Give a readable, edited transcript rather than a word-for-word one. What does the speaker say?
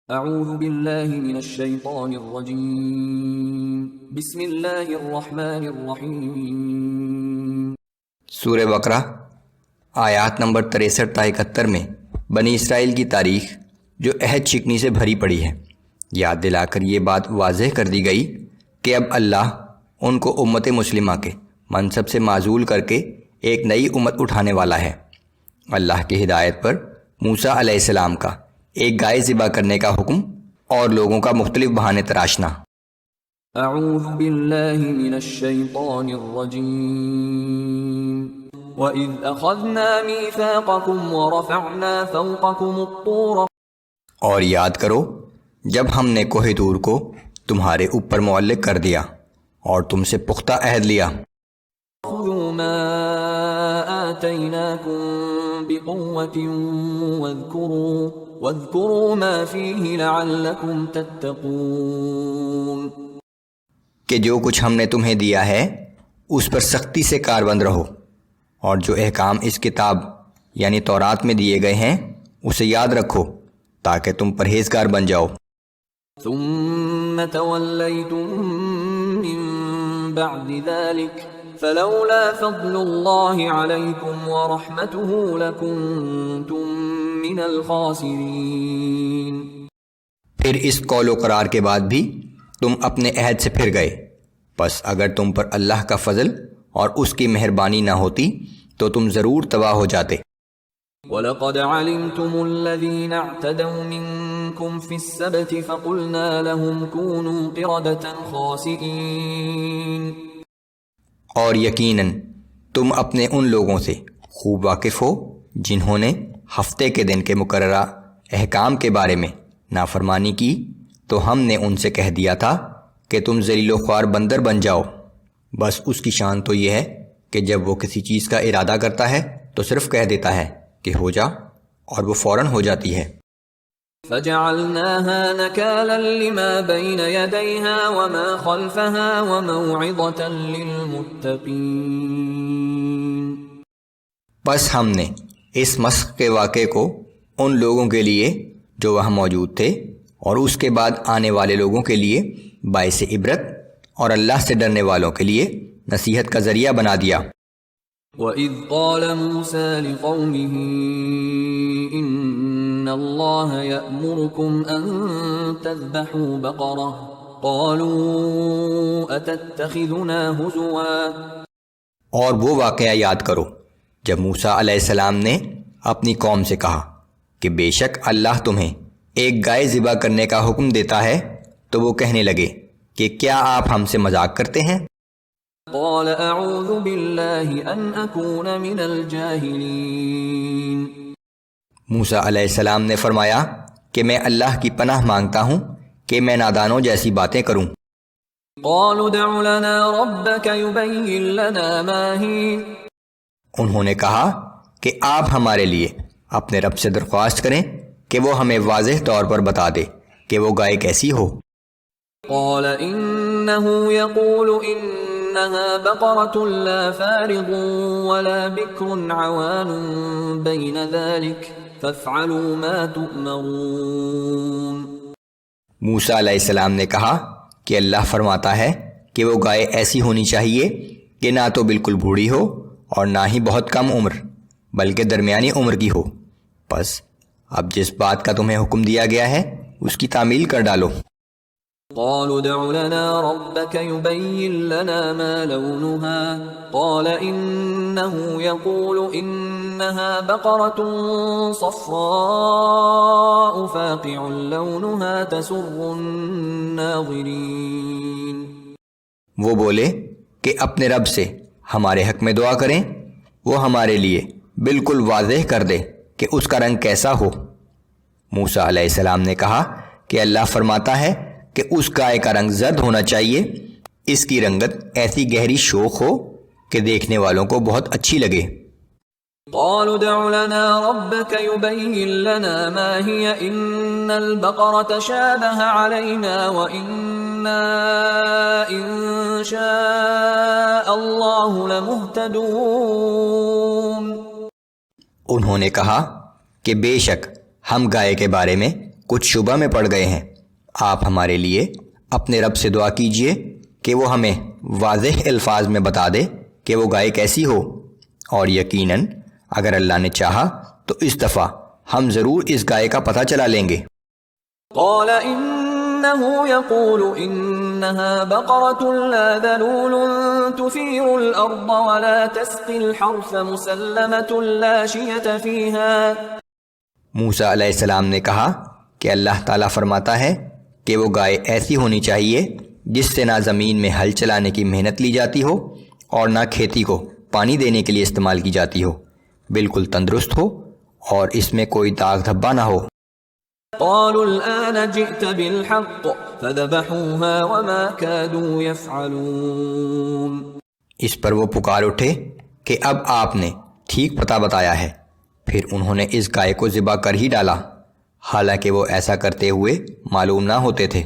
اعوذ باللہ من الشیطان الرجیم بسم اللہ الرحمن الرحیم۔ سورہ بقرہ آیات نمبر 63 تا 71 میں بنی اسرائیل کی تاریخ جو عہد شکنی سے بھری پڑی ہے، یاد دلا کر یہ بات واضح کر دی گئی کہ اب اللہ ان کو امت مسلمہ کے منصب سے معزول کر کے ایک نئی امت اٹھانے والا ہے۔ اللہ کی ہدایت پر موسیٰ علیہ السلام کا ایک گائے ذبح کرنے کا حکم اور لوگوں کا مختلف بہانے تراشنا۔ اعوذ باللہ من الشیطان الرجیم۔ وَإِذْ أَخَذْنَا مِيثَاقَكُمْ وَرَفَعْنَا فَوْقَكُمُ الطُّورَ۔ اور یاد کرو جب ہم نے کوہ طور کو تمہارے اوپر معلق کر دیا اور تم سے پختہ عہد لیا۔ خُذُوا مَا آتَيْنَاكُمْ بِقُوَّةٍ وَاذْكُرُوا مَا فِيهِ لَعَلَّكُمْ تَتَّقُونَ۔ کہ جو کچھ ہم نے تمہیں دیا ہے اس پر سختی سے کاربند رہو، اور جو احکام اس کتاب یعنی تورات میں دیے گئے ہیں اسے یاد رکھو تاکہ تم پرہیزگار بن جاؤ۔ ثم تولیتم من بعد ذلك فلولا فضل اللہ علیکم ورحمتہ لکنتم من الخاسرین۔ پھر اس قول و قرار کے بعد بھی تم اپنے عہد سے پھر گئے، پس اگر تم پر اللہ کا فضل اور اس کی مہربانی نہ ہوتی تو تم ضرور تباہ ہو جاتے۔ وَلَقَدْ عَلِمْتُمُ الَّذِينَ اعْتَدَوْا مِنْكُمْ فِي السَّبْتِ فَقُلْنَا لَهُمْ كُونُوا قِرَدَةً خَاسِئِينَ۔ اور یقیناً تم اپنے ان لوگوں سے خوب واقف ہو جنہوں نے ہفتے کے دن کے مقررہ احکام کے بارے میں نافرمانی کی، تو ہم نے ان سے کہہ دیا تھا کہ تم ذلیل و خوار بندر بن جاؤ۔ بس اس کی شان تو یہ ہے کہ جب وہ کسی چیز کا ارادہ کرتا ہے تو صرف کہہ دیتا ہے کہ ہو جا، اور وہ فوراً ہو جاتی ہے۔ فَجَعَلْنَاهَا نَكَالًا لِمَا بَيْنَ يَدَيْهَا وَمَا خَلْفَهَا وَمَوْعِظَةً لِلْمُتَّقِينَ۔ بس ہم نے اس مسخ کے واقعے کو ان لوگوں کے لیے جو وہاں موجود تھے اور اس کے بعد آنے والے لوگوں کے لیے باعث عبرت اور اللہ سے ڈرنے والوں کے لیے نصیحت کا ذریعہ بنا دیا۔ وَإِذْ قَالَ مُوسَى لِقَوْمِهِ إِنَّ اللَّهَ يَأْمُرُكُمْ أَن تَذْبَحُوا بَقَرَةً قَالُوا أَتَتَّخِذُنَا هُزُوًا۔ اور وہ واقعہ یاد کرو جب موسیٰ علیہ السلام نے اپنی قوم سے کہا کہ بے شک اللہ تمہیں ایک گائے ذبح کرنے کا حکم دیتا ہے، تو وہ کہنے لگے کہ کیا آپ ہم سے مذاق کرتے ہیں؟ قال اعوذ باللہ ان اکون من الجاہلین۔ موسیٰ علیہ السلام نے فرمایا کہ میں اللہ کی پناہ مانگتا ہوں کہ میں نادانوں جیسی باتیں کروں۔ قالوا ادع لنا ربك يبين لنا ما هي۔ انہوں نے کہا کہ آپ ہمارے لیے اپنے رب سے درخواست کریں کہ وہ ہمیں واضح طور پر بتا دے کہ وہ گائے کیسی ہو۔ قال انه يقول انها بقرة لا فارض ولا بكر عوان بين ذلك فافعلوا ما تؤمرون۔ موسیٰ علیہ السلام نے کہا کہ اللہ فرماتا ہے کہ وہ گائے ایسی ہونی چاہیے کہ نہ تو بالکل بوڑھی ہو اور نہ ہی بہت کم عمر بلکہ درمیانی عمر کی ہو، پس اب جس بات کا تمہیں حکم دیا گیا ہے اس کی تعمیل کر ڈالو۔ قالوا ادع لنا ربك يبين لنا ما لونها قال إنه يقول إنها بقرة صفراء فاقع لونها تسر الناظرين۔ وہ بولے کہ اپنے رب سے ہمارے حق میں دعا کریں، وہ ہمارے لیے بالکل واضح کر دے کہ اس کا رنگ کیسا ہو۔ موسیٰ علیہ السلام نے کہا کہ اللہ فرماتا ہے کہ اس گائے کا رنگ زرد ہونا چاہیے، اس کی رنگت ایسی گہری شوخ ہو کہ دیکھنے والوں کو بہت اچھی لگے۔ قالوا ادع لنا ربك يبين لنا ما هي إن البقرة شابه علينا وإنا إن شاء الله لمهتدون۔ انہوں نے کہا کہ بے شک ہم گائے کے بارے میں کچھ شبہ میں پڑ گئے ہیں۔ آپ ہمارے لیے اپنے رب سے دعا کیجئے کہ وہ ہمیں واضح الفاظ میں بتا دے کہ وہ گائے کیسی ہو، اور یقیناً اگر اللہ نے چاہا تو اس دفعہ ہم ضرور اس گائے کا پتہ چلا لیں گے۔ قال إنه يقول إنها بقرة لا ذلول تثير الأرض ولا تسقي الحرث مسلمة لا شية فيها۔ موسیٰ علیہ السلام نے کہا کہ اللہ تعالیٰ فرماتا ہے کہ وہ گائے ایسی ہونی چاہیے جس سے نہ زمین میں ہل چلانے کی محنت لی جاتی ہو اور نہ کھیتی کو پانی دینے کے لیے استعمال کی جاتی ہو، بالکل تندرست ہو اور اس میں کوئی داغ دھبا نہ ہو۔ قالوا الآن جئت بالحق فذبحوها وما كادوا يفعلون۔ اس پر وہ پکار اٹھے کہ اب آپ نے ٹھیک پتہ بتایا ہے، پھر انہوں نے اس گائے کو ذبح کر ہی ڈالا، حالانکہ وہ ایسا کرتے ہوئے معلوم نہ ہوتے تھے۔